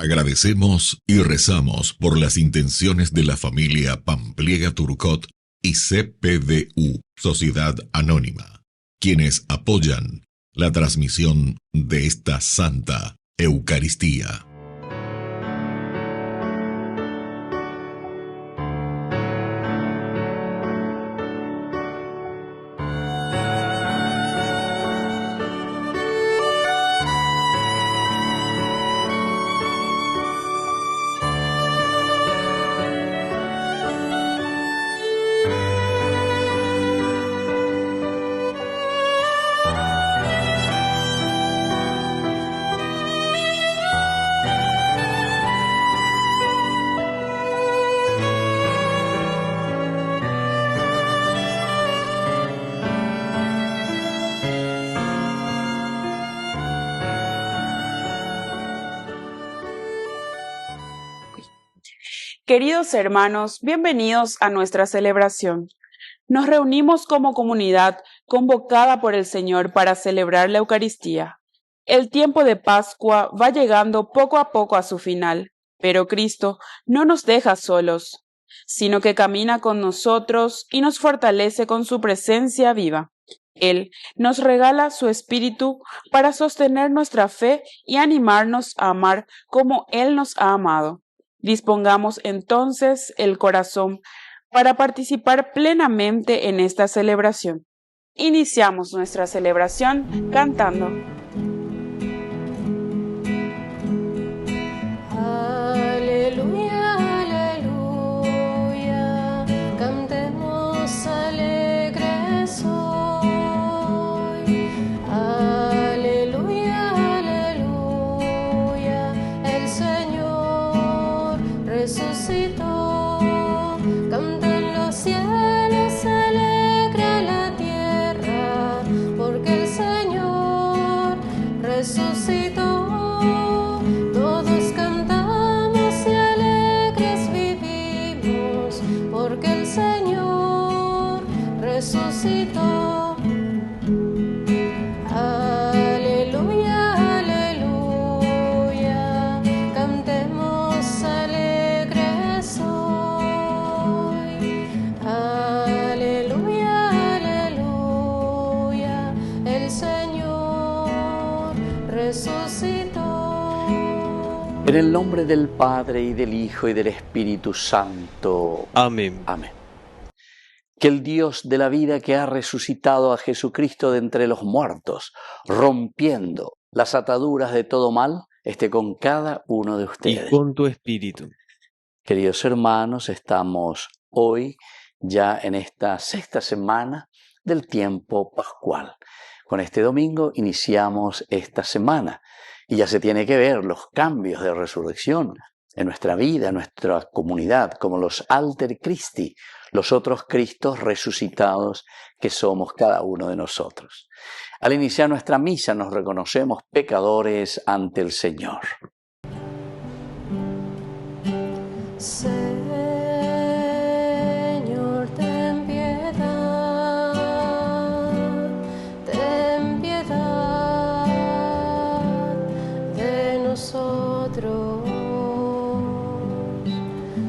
Agradecemos y rezamos por las intenciones de la familia Pampliega Turcot y CPDU, Sociedad Anónima, quienes apoyan la transmisión de esta Santa Eucaristía. Queridos hermanos, bienvenidos a nuestra celebración. Nos reunimos como comunidad convocada por el Señor para celebrar la Eucaristía. El tiempo de Pascua va llegando poco a poco a su final, pero Cristo no nos deja solos, sino que camina con nosotros y nos fortalece con su presencia viva. Él nos regala su Espíritu para sostener nuestra fe y animarnos a amar como Él nos ha amado. Dispongamos entonces el corazón para participar plenamente en esta celebración. Iniciamos nuestra celebración cantando. Aleluya, aleluya, cantemos alegres hoy. Aleluya, aleluya, el Señor resucitó. Cantan los cielos, alegra la tierra, porque el Señor resucitó. Todos cantamos y alegres vivimos, porque el Señor resucitó. Aleluya, aleluya, cantemos alegres hoy. Aleluya, aleluya, el Señor resucitó. En el nombre del Padre, y del Hijo, y del Espíritu Santo. Amén. Amén. Que el Dios de la vida, que ha resucitado a Jesucristo de entre los muertos, rompiendo las ataduras de todo mal, esté con cada uno de Y ustedes. con tu espíritu. Queridos hermanos, estamos hoy ya en esta sexta semana del tiempo pascual. Con este domingo iniciamos esta semana y ya se tiene que ver los cambios de resurrección en nuestra vida, en nuestra comunidad, como los alter Christi, los otros Cristos resucitados que somos cada uno de nosotros. Al iniciar nuestra misa nos reconocemos pecadores ante el Señor. Señor, ten piedad de nosotros.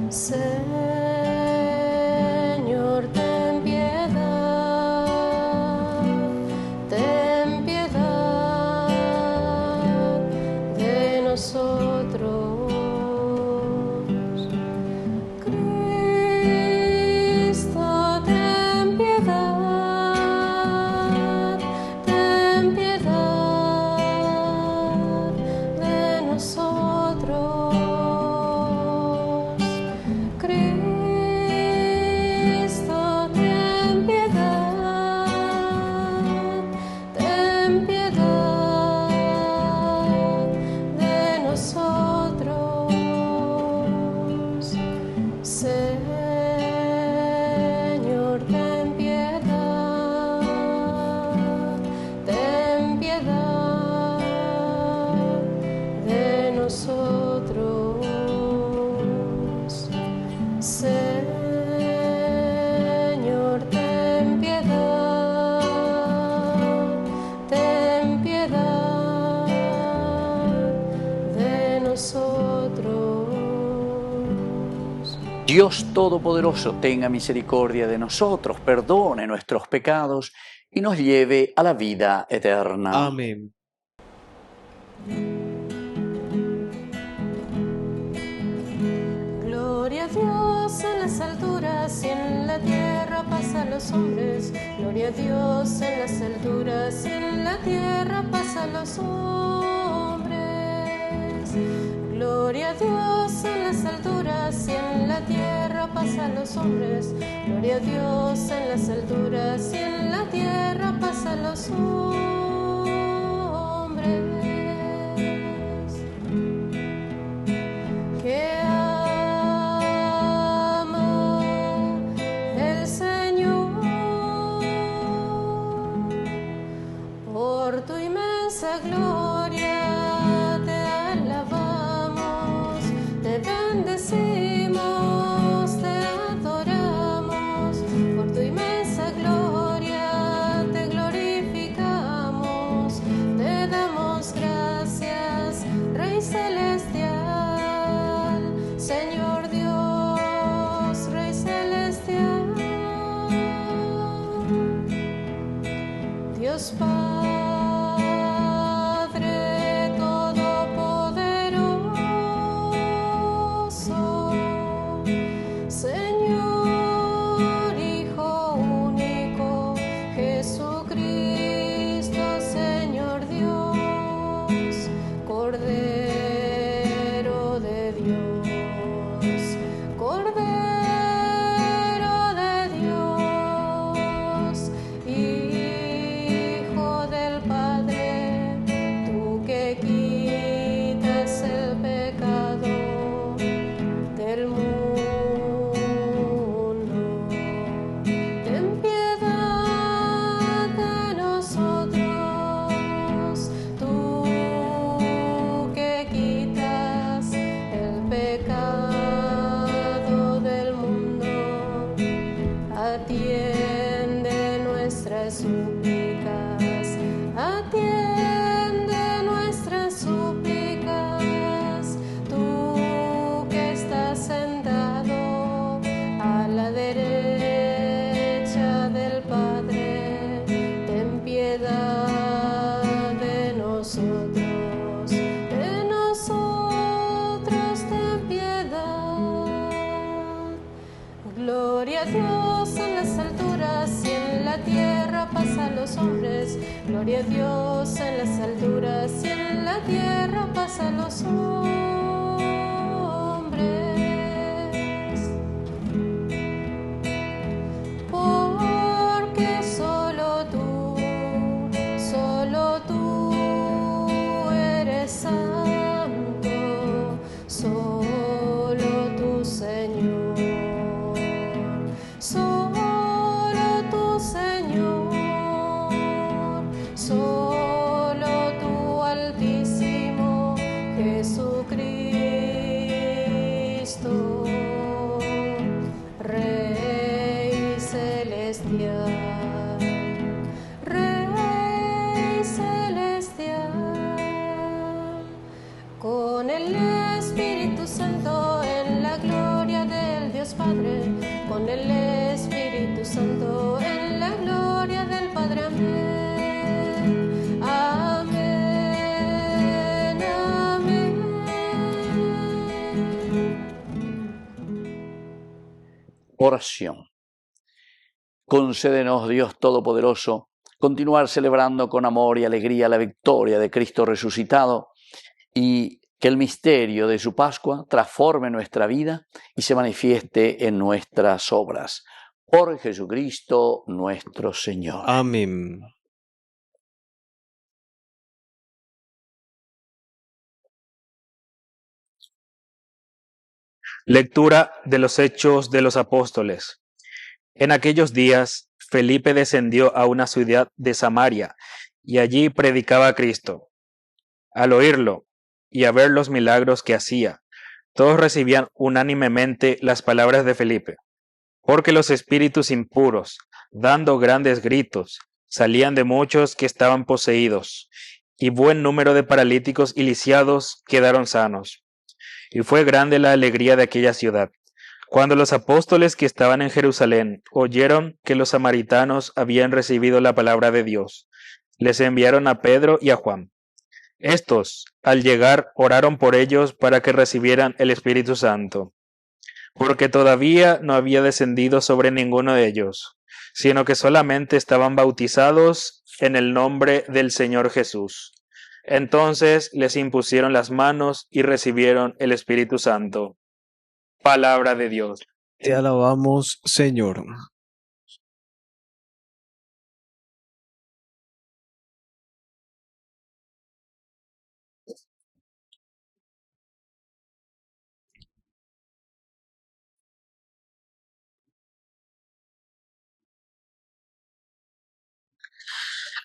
Señor, ten piedad de nosotros. Dios Todopoderoso tenga misericordia de nosotros, perdone nuestros pecados y nos lleve a la vida eterna. Amén. Gloria a Dios en las alturas y en la tierra paz a los hombres. Gloria a Dios en las alturas y en la tierra paz a los hombres. Gloria a Dios en las alturas y en la tierra paz a los hombres. Gloria a Dios en las alturas y en la tierra paz a los hombres. Que ama el Señor por tu inmensa gloria te alabamos, te bendecimos, te adoramos. Por tu inmensa gloria te glorificamos, te damos gracias, Rey celestial, Señor Dios, Rey celestial, Dios Padre todopoderoso, Señor Hijo único, Jesucristo, Señor Dios, Cordero de Dios, Cordero de Dios, Hijo del Padre, tú que quitas el pecado del mundo. Ten piedad de nosotros, tú que quitas el pecado del mundo. Atiende nuestras súplicas, atiende nuestras súplicas, tú que estás sentado a la derecha del Padre, ten piedad de nosotros, ten piedad. Gloria a Dios en las alturas y en la tierra paz a los hombres. Gloria a Dios en las alturas y en la tierra paz a los hombres. Porque solo tú eres santo, solo tú, Señor. Solo tú, Señor, solo tú, Altísimo Jesucristo, Rey celestial, Rey celestial, con el Espíritu Santo en la gloria del Dios Padre, con el Espíritu Santo en la gloria del Padre. Amén. Amén. Amén. Oración. Concédenos, Dios Todopoderoso, continuar celebrando con amor y alegría la victoria de Cristo resucitado y que el misterio de su Pascua transforme nuestra vida y se manifieste en nuestras obras. Por Jesucristo nuestro Señor. Amén. Lectura de los Hechos de los Apóstoles. En aquellos días, Felipe descendió a una ciudad de Samaria y allí predicaba a Cristo. Al oírlo y a ver los milagros que hacía, todos recibían unánimemente las palabras de Felipe, porque los espíritus impuros, dando grandes gritos, salían de muchos que estaban poseídos, y buen número de paralíticos y lisiados quedaron sanos. Y fue grande la alegría de aquella ciudad. Cuando los apóstoles que estaban en Jerusalén oyeron que los samaritanos habían recibido la palabra de Dios, les enviaron a Pedro y a Juan. Estos, al llegar, oraron por ellos para que recibieran el Espíritu Santo, porque todavía no había descendido sobre ninguno de ellos, sino que solamente estaban bautizados en el nombre del Señor Jesús. Entonces les impusieron las manos y recibieron el Espíritu Santo. Palabra de Dios. Te alabamos, Señor.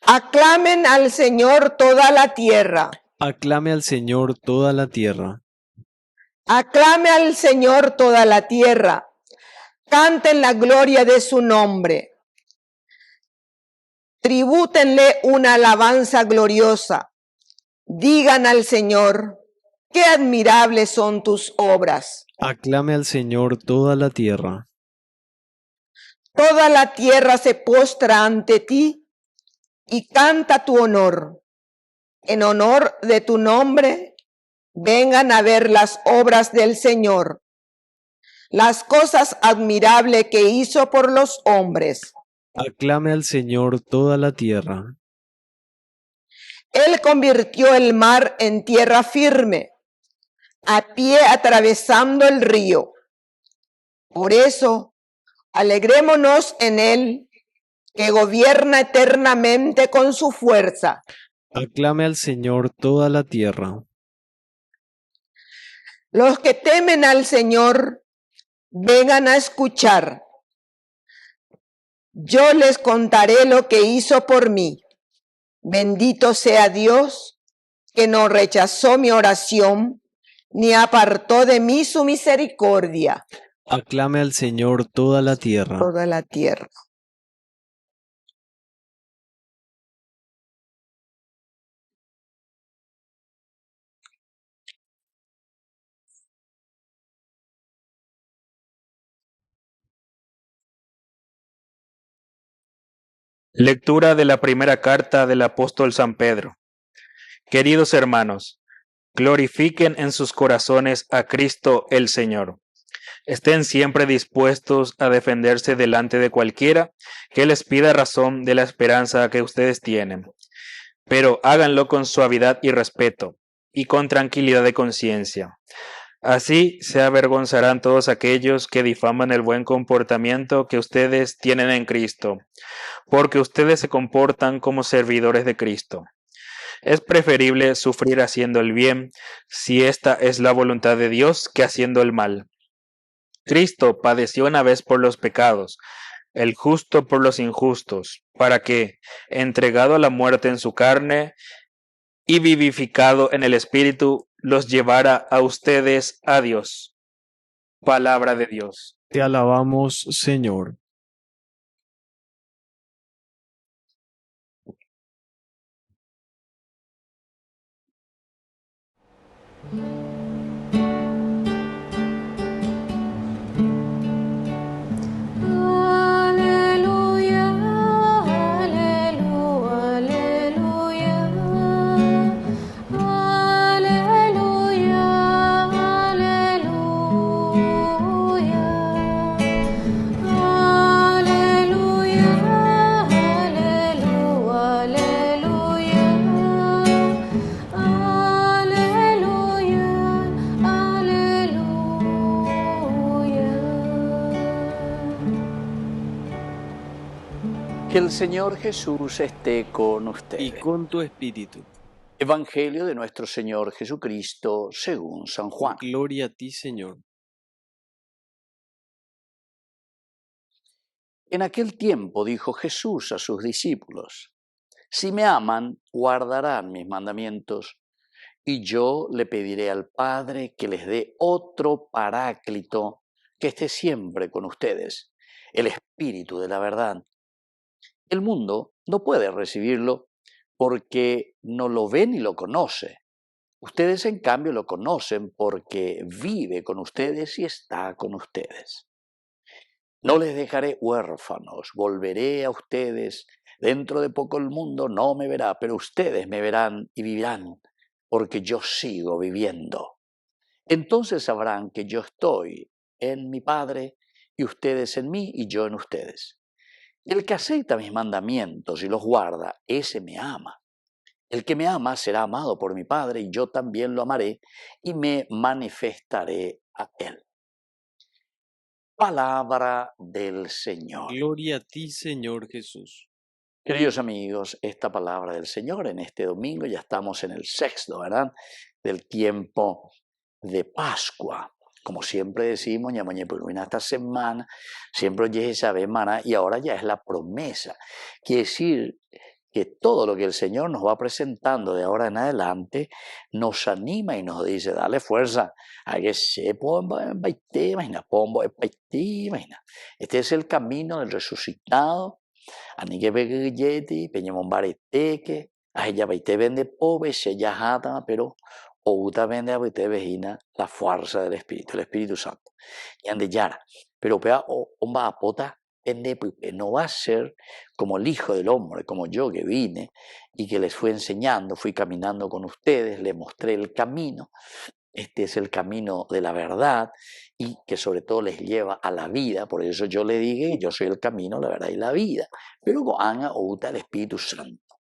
Aclamen al Señor toda la tierra. Aclame al Señor toda la tierra. Aclame al Señor toda la tierra. Canten la gloria de su nombre. Tribútenle una alabanza gloriosa. Digan al Señor, qué admirables son tus obras. Aclame al Señor toda la tierra. Toda la tierra se postra ante ti y canta tu honor. En honor de tu nombre, vengan a ver las obras del Señor, las cosas admirables que hizo por los hombres. Aclame al Señor toda la tierra. Él convirtió el mar en tierra firme, a pie atravesando el río. Por eso, alegrémonos en él, que gobierna eternamente con su fuerza. Aclame al Señor toda la tierra. Los que temen al Señor, vengan a escuchar. Yo les contaré lo que hizo por mí. Bendito sea Dios, que no rechazó mi oración, ni apartó de mí su misericordia. Aclame al Señor toda la tierra. Toda la tierra. Lectura de la primera carta del apóstol San Pedro. Queridos hermanos, glorifiquen en sus corazones a Cristo el Señor. Estén siempre dispuestos a defenderse delante de cualquiera que les pida razón de la esperanza que ustedes tienen, pero háganlo con suavidad y respeto, y con tranquilidad de conciencia. Así se avergonzarán todos aquellos que difaman el buen comportamiento que ustedes tienen en Cristo, porque ustedes se comportan como servidores de Cristo. Es preferible sufrir haciendo el bien, si esta es la voluntad de Dios, que haciendo el mal. Cristo padeció una vez por los pecados, el justo por los injustos, para que, entregado a la muerte en su carne y vivificado en el Espíritu, los llevara a ustedes a Dios. Palabra de Dios. Te alabamos, Señor. Aleluya, aleluya, aleluya. Aleluya, aleluya. Aleluya, aleluya, aleluya. Aleluya, aleluya. Que el Señor Jesús esté con Y ustedes. con tu espíritu. Evangelio de nuestro Señor Jesucristo según San Juan. Gloria a ti, Señor. En aquel tiempo dijo Jesús a sus discípulos: Si me aman, guardarán mis mandamientos, y yo le pediré al Padre que les dé otro Paráclito que esté siempre con ustedes, el Espíritu de la verdad. El mundo no puede recibirlo porque no lo ve ni lo conoce. Ustedes, en cambio, lo conocen porque vive con ustedes y está con ustedes. No les dejaré huérfanos, volveré a ustedes. Dentro de poco el mundo no me verá, pero ustedes me verán y vivirán, porque yo sigo viviendo. Entonces sabrán que yo estoy en mi Padre, y ustedes en mí, y yo en ustedes. El que acepta mis mandamientos y los guarda, ese me ama. El que me ama será amado por mi Padre, y yo también lo amaré, y me manifestaré a él. Palabra del Señor. Gloria a ti, Señor Jesús. Queridos amigos, esta palabra del Señor en este domingo, ya estamos en el sexto, ¿verdad?, del tiempo de Pascua. Como siempre decimos, esta semana, siempre oye esa semana, y ahora ya es la promesa. Quiere decir que todo lo que el Señor nos va presentando de ahora en adelante nos anima y nos dice, dale fuerza, este es el camino del resucitado. Anike begeti, peñemon bareteke, ella baite vende pobre, se yahata, pero outa vende abite vejina la fuerza del Espíritu Santo. Y ande yara, pero pea omba apota vende, no va a ser como el Hijo del Hombre, como yo que vine y que les fui enseñando, fui caminando con ustedes, les mostré el camino. Este es el camino de la verdad y que sobre todo les lleva a la vida. Por eso yo le dije, yo soy el camino, la verdad y la vida. Pero Goanga outa el Espíritu Santo.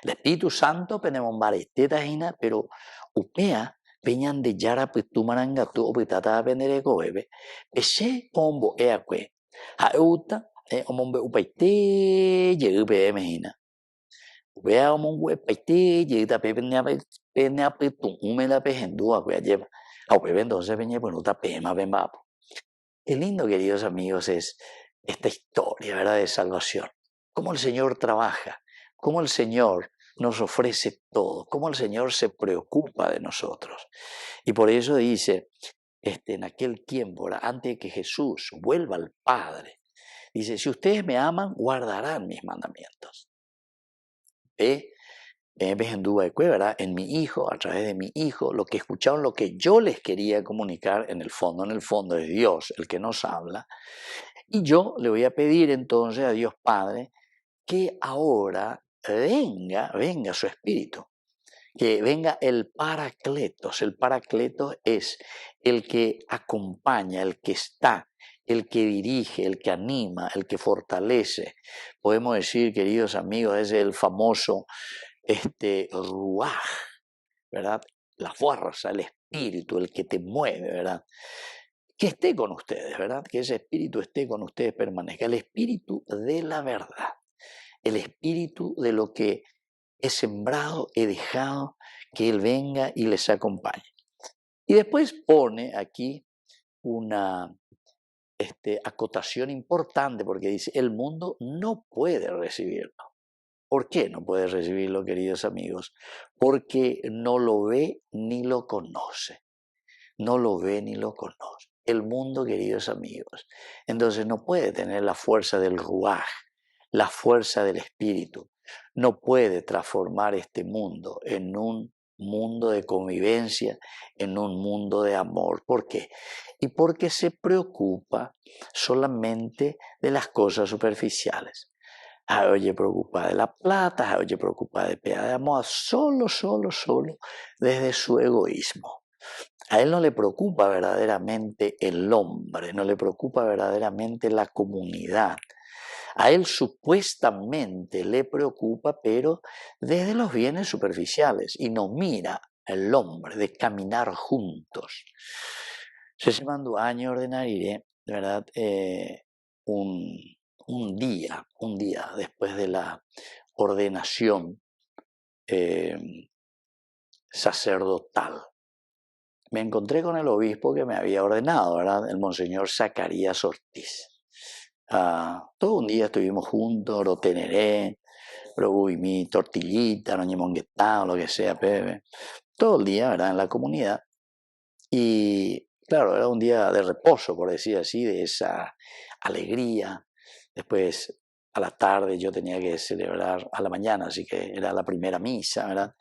El Espíritu Santo penemos bareteta, pero upea peñan de yara petumaranga tu opetata pendereco bebe. Ese pombo eaque. Hauta omombe upaite yeube mehina. Vea un huepaite, llega pena petu, la pejendúa, que lleva. A entonces venía por otra pema, ven vapo. Qué lindo, queridos amigos, es esta historia, ¿verdad?, de salvación. Cómo el Señor trabaja, cómo el Señor nos ofrece todo, cómo el Señor se preocupa de nosotros. Y por eso dice, en aquel tiempo, ¿verdad?, antes de que Jesús vuelva al Padre, dice, si ustedes me aman, guardarán mis mandamientos. ¿Verdad? En mi Hijo, a través de mi Hijo, lo que escucharon, lo que yo les quería comunicar, en el fondo es Dios el que nos habla. Y yo le voy a pedir entonces a Dios Padre que ahora venga su Espíritu, que venga el Paracletos. El Paracletos es el que acompaña, el que está, el que dirige, el que anima, el que fortalece. Podemos decir, queridos amigos, es el famoso ruaj, ¿verdad? La fuerza, el espíritu, el que te mueve, ¿verdad? Que esté con ustedes, ¿verdad? Que ese espíritu esté con ustedes, permanezca. El espíritu de la verdad, el espíritu de lo que he sembrado, he dejado, que Él venga y les acompañe. Y después pone aquí una acotación importante, porque dice, el mundo no puede recibirlo. ¿Por qué no puede recibirlo, queridos amigos? Porque no lo ve ni lo conoce. No lo ve ni lo conoce. El mundo, queridos amigos, entonces no puede tener la fuerza del ruaj, la fuerza del espíritu. No puede transformar este mundo en un mundo de convivencia, en un mundo de amor. ¿Por qué? Y porque se preocupa solamente de las cosas superficiales. Oye, preocupa de la plata, oye, preocupa de pea de amor, solo desde su egoísmo. A él no le preocupa verdaderamente el hombre, no le preocupa verdaderamente la comunidad. A él supuestamente le preocupa, pero desde los bienes superficiales, y no mira el hombre de caminar juntos. Se mandó año ordinario, ¿verdad? Un día después de la ordenación sacerdotal, me encontré con el obispo que me había ordenado, ¿verdad?, el monseñor Zacarías Ortiz. Todo un día estuvimos juntos, lo teneré, mi tortillita, no ñemonguetá, o lo que sea, pepe. Todo el día, ¿verdad?, en la comunidad. Y claro, era un día de reposo, por decir así, de esa alegría. Después, a la tarde, yo tenía que celebrar a la mañana, así que era la primera misa, ¿verdad?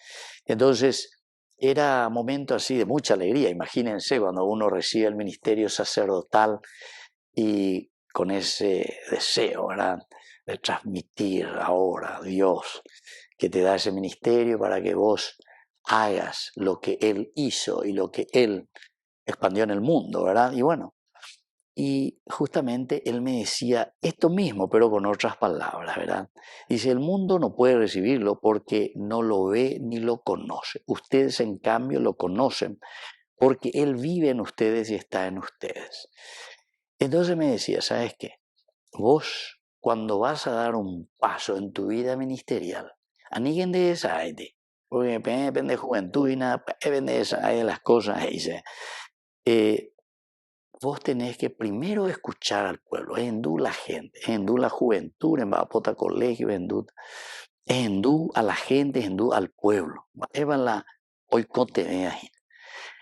Entonces, era momento así de mucha alegría. Imagínense cuando uno recibe el ministerio sacerdotal y con ese deseo, ¿verdad?, de transmitir ahora a Dios que te da ese ministerio para que vos hagas lo que Él hizo y lo que Él expandió en el mundo, ¿verdad? Y bueno, y justamente Él me decía esto mismo, pero con otras palabras, ¿verdad? Dice, el mundo no puede recibirlo porque no lo ve ni lo conoce. Ustedes, en cambio, lo conocen porque Él vive en ustedes y está en ustedes. Entonces me decía, ¿sabes qué? Vos, cuando vas a dar un paso en tu vida ministerial, a ninguém de esa aire, porque depende de juventud y nada, depende de esa de las cosas, dice. Vos tenés que primero escuchar al pueblo, endú la gente, endú la juventud, en Bapota colegio, endú a la gente, endú al pueblo. La oicote ahí.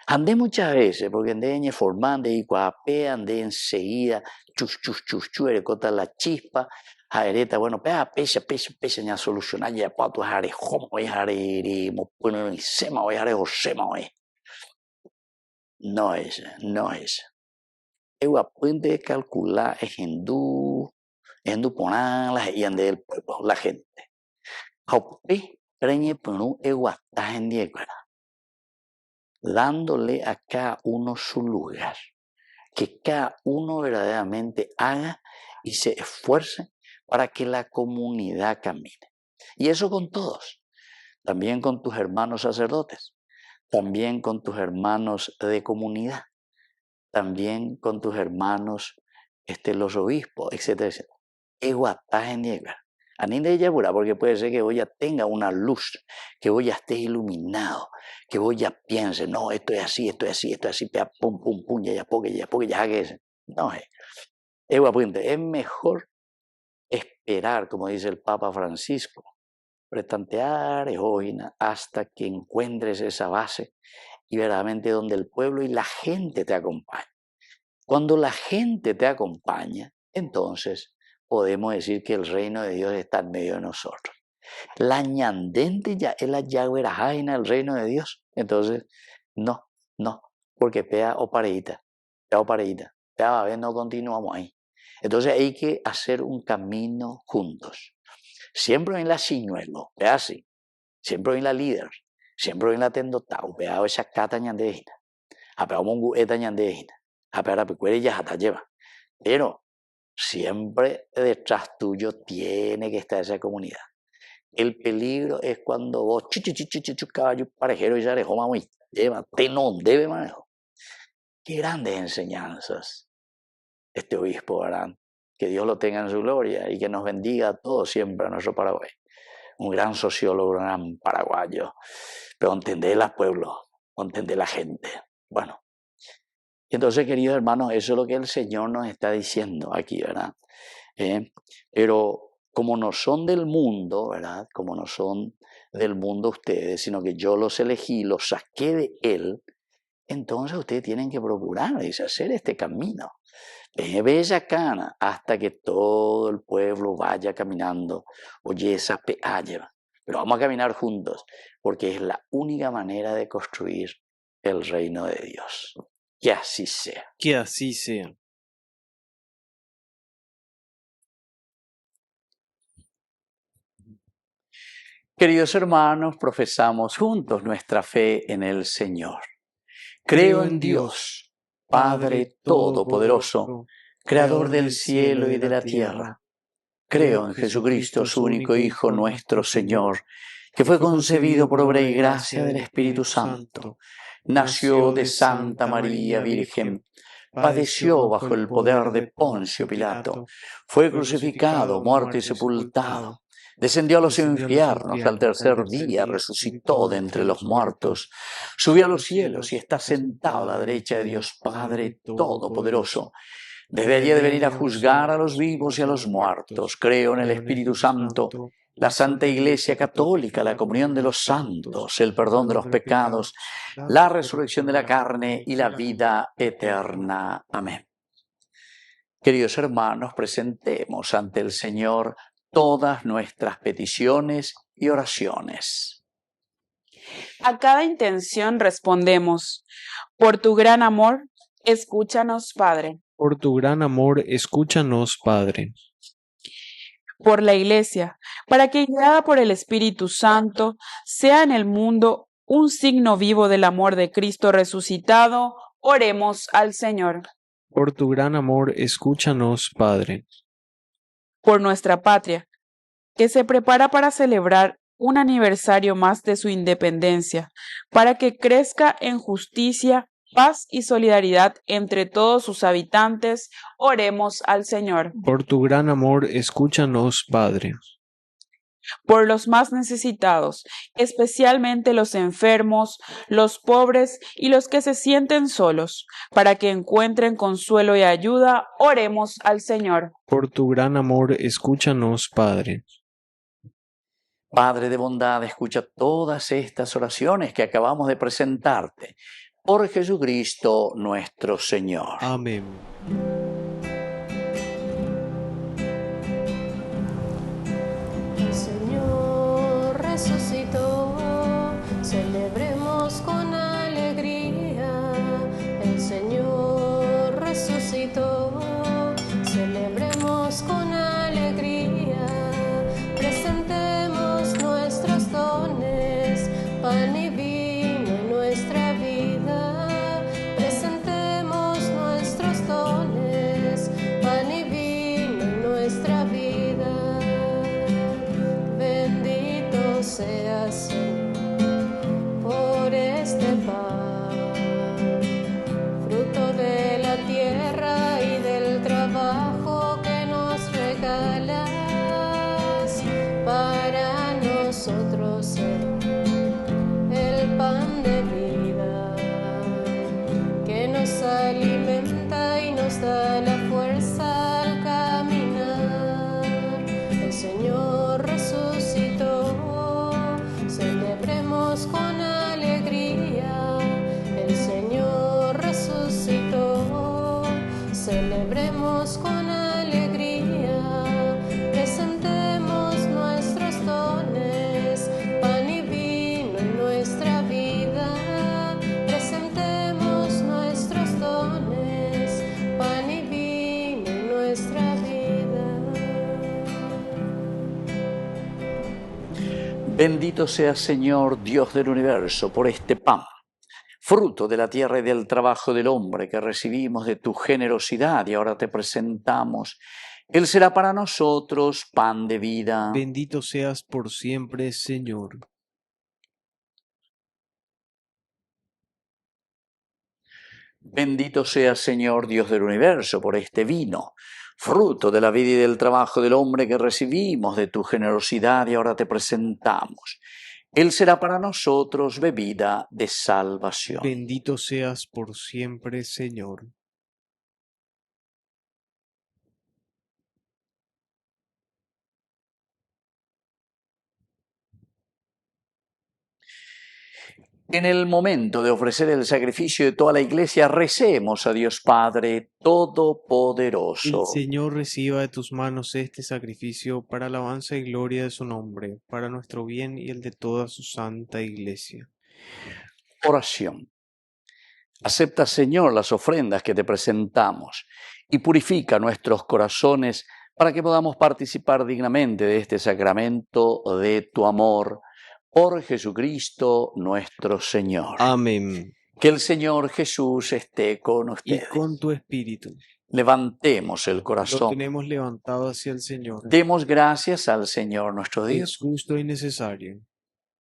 Andé muchas veces, porque andé formando y cuapé, andé enseguida, chus, erecota la chispa, jaereta, bueno, pesa, ya solucionar, ya pato, jare, homo, jare, bueno, y sema, jare, osema, no es. Eu aprende a calcular es hindú poner y ande el pueblo, la gente. Haupe, reñe, ponu, eu hasta en dándole a cada uno su lugar, que cada uno verdaderamente haga y se esfuerce para que la comunidad camine. Y eso con todos, también con tus hermanos sacerdotes, también con tus hermanos de comunidad, también con tus hermanos los obispos, etcétera, etcétera. Eguatá en llegar. Aninde ya porque puede ser que vos ya tenga una luz, que vos ya estés iluminado, que vos ya pienses, no, esto es así, pum, ya que es. No es. Es mejor esperar, como dice el Papa Francisco, pretantear hasta que encuentres esa base y verdaderamente donde el pueblo y la gente te acompaña. Cuando la gente te acompaña, entonces podemos decir que el reino de Dios está en medio de nosotros. La ñandente ya es la llagüerajaina del reino de Dios. Entonces, no, porque pea o pareíta, pea a ver, no continuamos ahí. Entonces hay que hacer un camino juntos. Siempre en la sinuelo, vea así, siempre en la líder, siempre en la tendotau, vea esa cata ñandejina, apea mongu eta ñandejina, apea la pecueria ya hasta lleva. Pero siempre detrás tuyo tiene que estar esa comunidad. El peligro es cuando vos, caballo parejero y ya dejó mamá, lleva, te no debe manejo. Qué grandes enseñanzas este obispo, ¿verdad? Que Dios lo tenga en su gloria y que nos bendiga a todos siempre a nuestro Paraguay. Un gran sociólogo, un gran paraguayo, pero entender al pueblo, entender la gente. Bueno. Entonces, queridos hermanos, eso es lo que el Señor nos está diciendo aquí, ¿verdad? Pero como no son del mundo, ¿verdad? Como no son del mundo ustedes, sino que yo los elegí, los saqué de Él, entonces ustedes tienen que procurar, dice, hacer este camino. Bella cana hasta que todo el pueblo vaya caminando. Oye, esa pealla. Pero vamos a caminar juntos, porque es la única manera de construir el reino de Dios. Que así sea. Que así sea. Queridos hermanos, profesamos juntos nuestra fe en el Señor. Creo en Dios, Padre Todopoderoso, Creador del cielo y de la tierra. Creo en Jesucristo, su único Hijo, nuestro Señor, que fue concebido por obra y gracia del Espíritu Santo. Nació de Santa María Virgen, padeció bajo el poder de Poncio Pilato, fue crucificado, muerto y sepultado, descendió a los infiernos, al tercer día resucitó de entre los muertos, subió a los cielos y está sentado a la derecha de Dios Padre Todopoderoso. Desde allí de venir a juzgar a los vivos y a los muertos. Creo en el Espíritu Santo, la Santa Iglesia Católica, la comunión de los santos, el perdón de los pecados, la resurrección de la carne y la vida eterna. Amén. Queridos hermanos, presentemos ante el Señor todas nuestras peticiones y oraciones. A cada intención respondemos, por tu gran amor, escúchanos, Padre. Por tu gran amor, escúchanos, Padre. Por la Iglesia, para que guiada por el Espíritu Santo, sea en el mundo un signo vivo del amor de Cristo resucitado, oremos al Señor. Por tu gran amor, escúchanos, Padre. Por nuestra patria, que se prepara para celebrar un aniversario más de su independencia, para que crezca en justicia, paz y solidaridad entre todos sus habitantes, oremos al Señor. Por tu gran amor, escúchanos, Padre. Por los más necesitados, especialmente los enfermos, los pobres y los que se sienten solos, para que encuentren consuelo y ayuda, oremos al Señor. Por tu gran amor, escúchanos, Padre. Padre de bondad, escucha todas estas oraciones que acabamos de presentarte. Por Jesucristo nuestro Señor. Amén. El Señor resucitó, celebremos con alegría. El Señor resucitó, celebremos con alegría. Presentemos nuestros dones, pan y vino en nuestra vida. Presentemos nuestros dones, pan y vino en nuestra vida. Bendito seas por este pan, fruto de la tierra y del trabajo que nos regalas, para nosotros ser el pan de vida, que nos alimenta y nos da la fuerza al caminar. El Señor resucitó, celebremos con alegría. El Señor resucitó, celebremos con alegría. Presentemos nuestros dones, pan y vino en nuestra vida. Presentemos nuestros dones, pan y vino en nuestra vida. Bendito seas, Señor, Dios del universo, por este pan, fruto de la tierra y del trabajo del hombre que recibimos de tu generosidad y ahora te presentamos. Él será para nosotros pan de vida. Bendito seas por siempre, Señor. Bendito seas, Señor, Dios del universo, por este vino, fruto de la vida y del trabajo del hombre que recibimos de tu generosidad y ahora te presentamos. Él será para nosotros bebida de salvación. Bendito seas por siempre, Señor. En el momento de ofrecer el sacrificio de toda la iglesia, recemos a Dios Padre Todopoderoso. El Señor reciba de tus manos este sacrificio para alabanza y gloria de su nombre, para nuestro bien y el de toda su santa iglesia. Oración. Acepta, Señor, las ofrendas que te presentamos y purifica nuestros corazones para que podamos participar dignamente de este sacramento de tu amor. Por Jesucristo nuestro Señor. Amén. Que el Señor Jesús esté con Y ustedes. con tu espíritu. Levantemos el Lo corazón. tenemos levantado hacia el Señor. Demos gracias al Señor nuestro Dios. Es justo y necesario.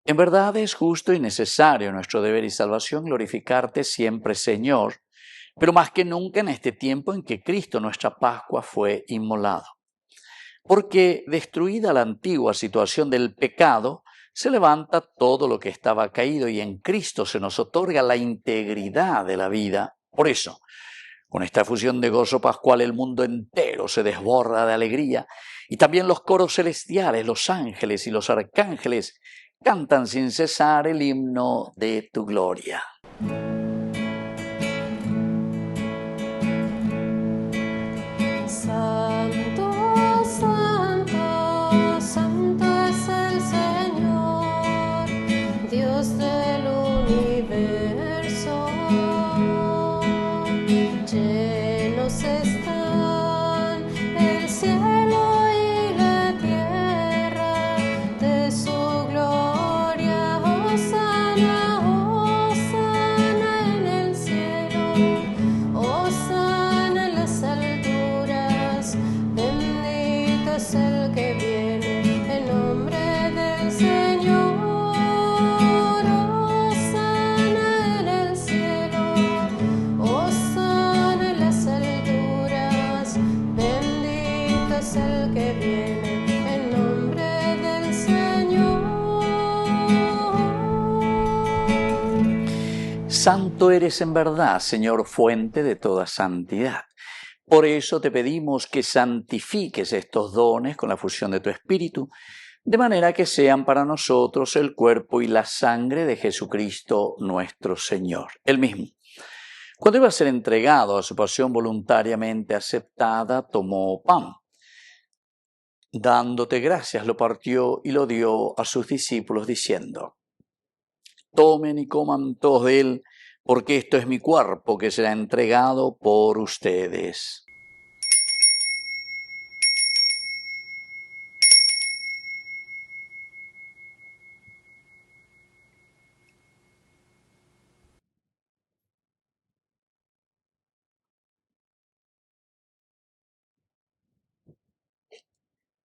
En verdad es justo y necesario nuestro deber y salvación glorificarte siempre, Señor, pero más que nunca en este tiempo en que Cristo, nuestra Pascua, fue inmolado. Porque destruida la antigua situación del pecado, se levanta todo lo que estaba caído y en Cristo se nos otorga la integridad de la vida. Por eso, con esta fusión de gozo pascual, el mundo entero se desborda de alegría y también los coros celestiales, los ángeles y los arcángeles cantan sin cesar el himno de tu gloria. Santo, santo, santo es el Señor, Dios de es el que viene en nombre del Señor. Hosana en el cielo, hosana en las alturas, bendito es el que viene en nombre del Señor. Santo eres en verdad, Señor, fuente de toda santidad. Por eso te pedimos que santifiques estos dones con la fusión de tu Espíritu, de manera que sean para nosotros el cuerpo y la sangre de Jesucristo nuestro Señor. Él mismo, cuando iba a ser entregado a su pasión voluntariamente aceptada, tomó pan. Dándote gracias, lo partió y lo dio a sus discípulos, diciendo: tomen y coman todos de él, porque esto es mi cuerpo que será entregado por ustedes.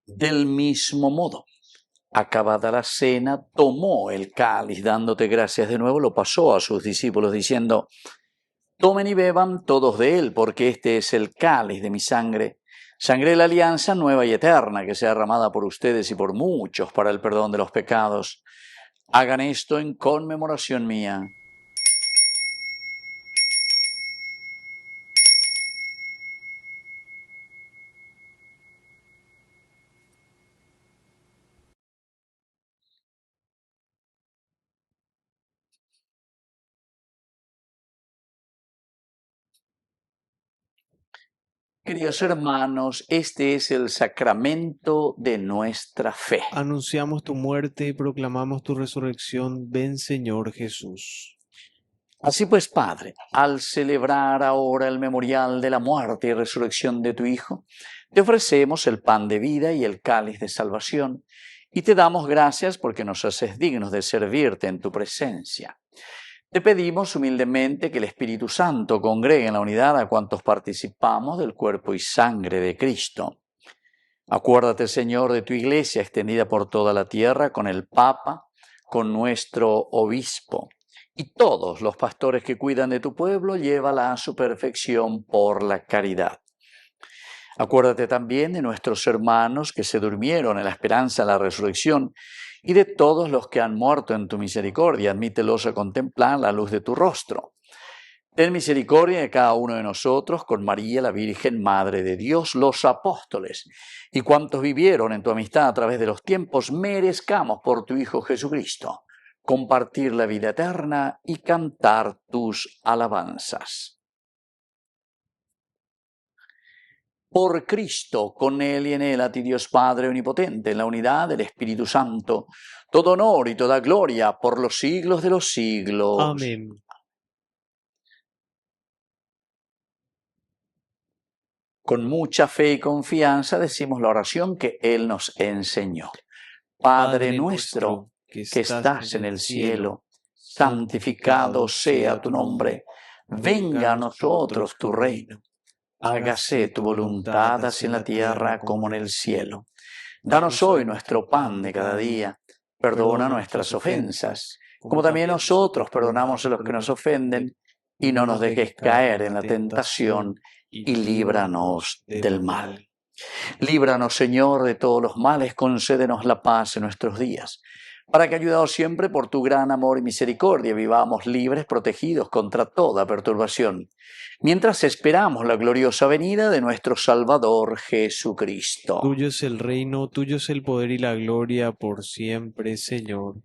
Del mismo modo, acabada la cena, tomó el cáliz, dándote gracias de nuevo, lo pasó a sus discípulos, diciendo: tomen y beban todos de él, porque este es el cáliz de mi sangre, sangre de la alianza nueva y eterna, que sea derramada por ustedes y por muchos para el perdón de los pecados. Hagan esto en conmemoración mía. Queridos hermanos, este es el sacramento de nuestra fe. Anunciamos tu muerte y proclamamos tu resurrección. Ven, Señor Jesús. Así pues, Padre, al celebrar ahora el memorial de la muerte y resurrección de tu Hijo, te ofrecemos el pan de vida y el cáliz de salvación, y te damos gracias porque nos haces dignos de servirte en tu presencia. Te pedimos humildemente que el Espíritu Santo congregue en la unidad a cuantos participamos del cuerpo y sangre de Cristo. Acuérdate, Señor, de tu Iglesia extendida por toda la tierra, con el Papa, con nuestro Obispo, y todos los pastores que cuidan de tu pueblo, llévala a su perfección por la caridad. Acuérdate también de nuestros hermanos que se durmieron en la esperanza de la resurrección, y de todos los que han muerto en tu misericordia. Admítelos a contemplar la luz de tu rostro. Ten misericordia de cada uno de nosotros, con María, la Virgen, Madre de Dios, los apóstoles, y cuantos vivieron en tu amistad a través de los tiempos, merezcamos por tu Hijo Jesucristo compartir la vida eterna y cantar tus alabanzas. Por Cristo, con Él y en Él, a ti Dios Padre Omnipotente, en la unidad del Espíritu Santo, todo honor y toda gloria por los siglos de los siglos. Amén. Con mucha fe y confianza decimos la oración que Él nos enseñó. Padre nuestro, que estás en el cielo, santificado sea tu nombre. Venga a nosotros tu reino. Hágase tu voluntad así en la tierra como en el cielo. Danos hoy nuestro pan de cada día. Perdona nuestras ofensas, como también nosotros perdonamos a los que nos ofenden. Y no nos dejes caer en la tentación, y líbranos del mal. Líbranos, Señor, de todos los males, concédenos la paz en nuestros días, para que, ayudados siempre por tu gran amor y misericordia, vivamos libres, protegidos contra toda perturbación, mientras esperamos la gloriosa venida de nuestro Salvador Jesucristo. Tuyo es el reino, tuyo es el poder y la gloria por siempre, Señor.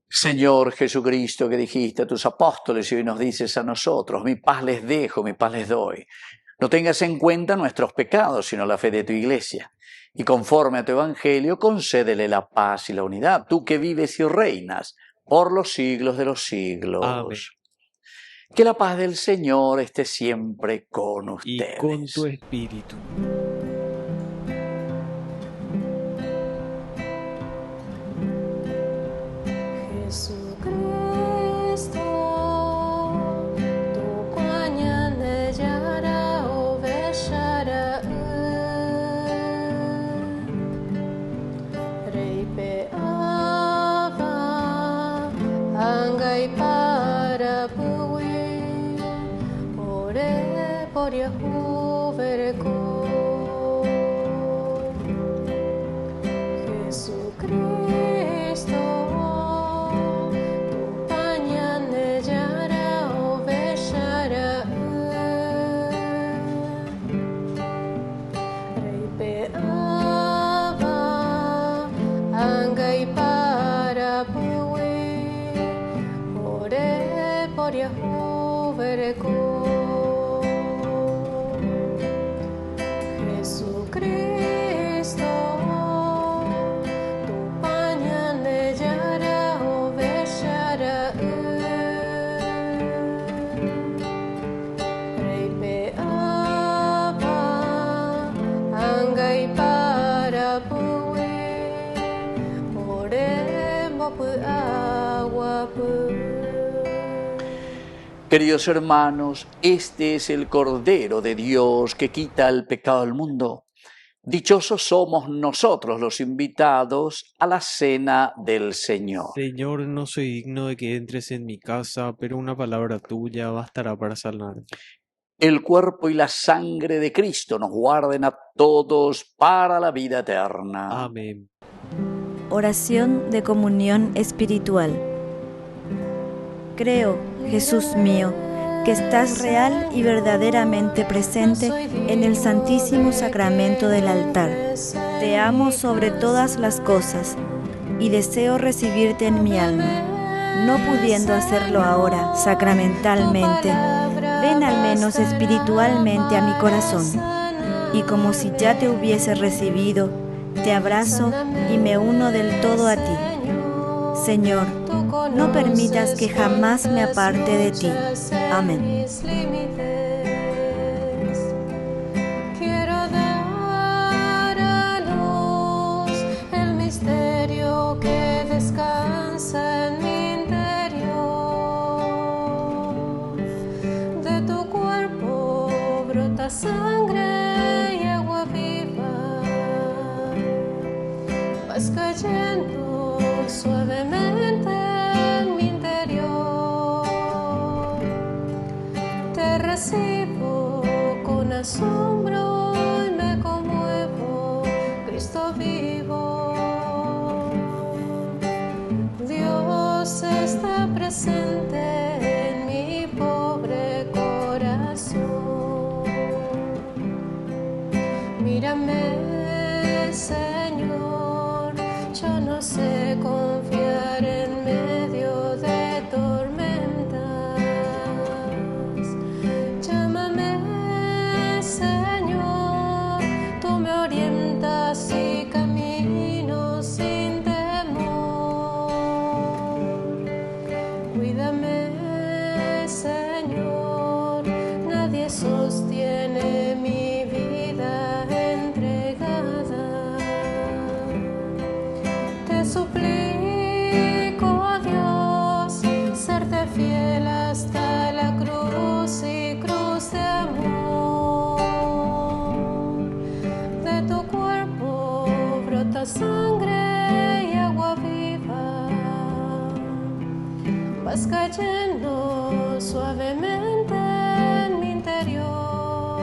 Señor Jesucristo, que dijiste a tus apóstoles y hoy nos dices a nosotros: mi paz les dejo, mi paz les doy. No tengas en cuenta nuestros pecados, sino la fe de tu Iglesia. Y conforme a tu Evangelio, concédele la paz y la unidad, tú que vives y reinas por los siglos de los siglos. Amén. Que la paz del Señor esté siempre con ustedes. Y con tu espíritu. Yahu vereko. Jesucristo, tu pañane yara o beshara. Reipe aba angai para puwe. Ore por Yahu vereko. Jesucristo, tu pañane yara o beshara. Reipe aba angai para puwe. Ore mopu agua pu. Queridos hermanos, este es el Cordero de Dios que quita el pecado del mundo. Dichosos somos nosotros los invitados a la cena del Señor. Señor, no soy digno de que entres en mi casa, pero una palabra tuya bastará para sanar. El cuerpo y la sangre de Cristo nos guarden a todos para la vida eterna. Amén. Oración de comunión espiritual. Creo, Jesús mío, que estás real y verdaderamente presente en el Santísimo Sacramento del altar. Te amo sobre todas las cosas y deseo recibirte en mi alma. No pudiendo hacerlo ahora sacramentalmente, ven al menos espiritualmente a mi corazón. Y como si ya te hubiese recibido, te abrazo y me uno del todo a ti. Señor, no permitas que jamás me aparte de ti. Amén. Quiero dar a luz el misterio que descansa en mi interior. De tu cuerpo brota sangre y agua viva. Vas cayendo suavemente en mi interior. Te recibo con asombro y me conmuevo, Cristo vivo. Dios está presente en mi pobre corazón. Mírame, Señor, yo no sé confiar en medio de tormentas. Llámame, Señor, tú me orientas y camino sin temor. Cuídame, Señor, nadie sostiene mi vida entregada. Te suplico, Dios, serte fiel hasta la cruz y cruz de amor. De tu cuerpo brota sangre y agua viva. Vas cayendo suavemente en mi interior.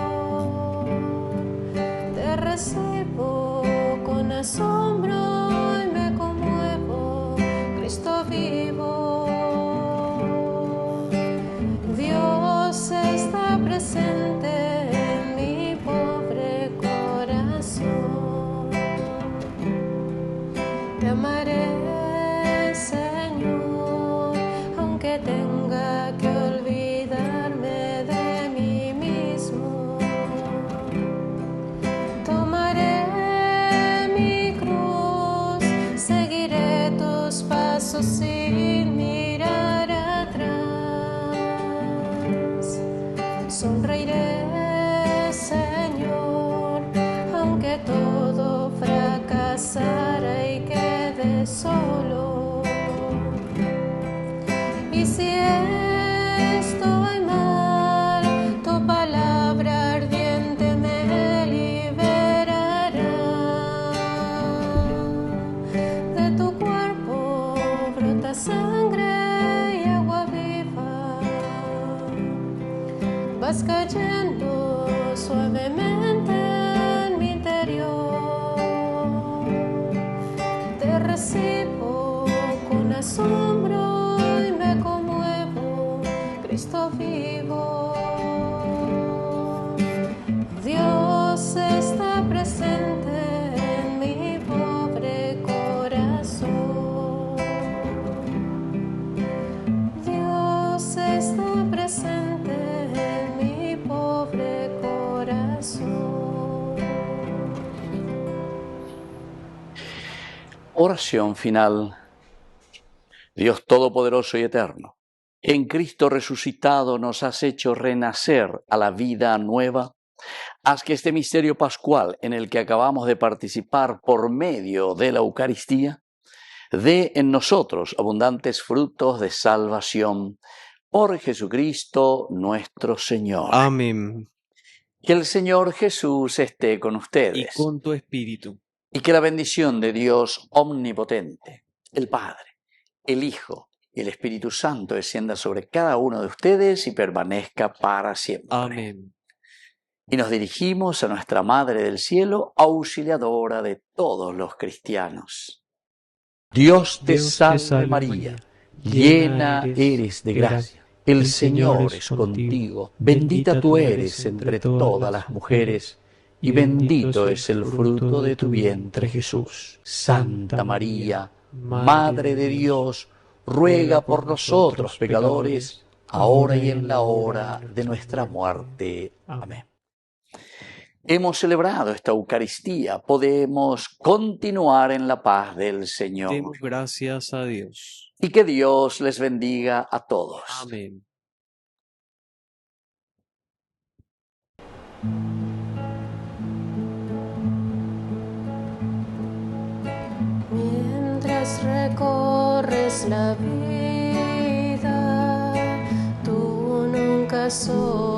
Te recibo con asombro y me conmuevo, Cristo vivo. Dios está presente en mi pobre corazón. Te amaré, Señor, aunque tenga que olvidarme de mí mismo. Tomaré mi cruz, seguiré tus pasos sin mirar atrás. Sonreiré, Señor, aunque todo fracasara y quede solo. Oración final. Dios Todopoderoso y Eterno, en Cristo resucitado nos has hecho renacer a la vida nueva. Haz que este misterio pascual en el que acabamos de participar por medio de la Eucaristía dé en nosotros abundantes frutos de salvación. Por Jesucristo nuestro Señor. Amén. Que el Señor Jesús esté con Y ustedes. con tu espíritu. Y que la bendición de Dios omnipotente, el Padre, el Hijo y el Espíritu Santo descienda sobre cada uno de ustedes y permanezca para siempre. Amén. Y nos dirigimos a nuestra Madre del Cielo, auxiliadora de todos los cristianos. Dios te salve María, llena eres de gracia. El Señor es contigo, bendita tú eres entre todas las mujeres, y bendito es el fruto de tu vientre Jesús. Santa María, Madre de Dios, ruega por nosotros pecadores, ahora y en la hora de nuestra muerte. Amén. Hemos celebrado esta Eucaristía, podemos continuar en la paz del Señor. Demos gracias a Dios. Y que Dios les bendiga a todos. Amén. Mientras recorres la vida, tú nunca solas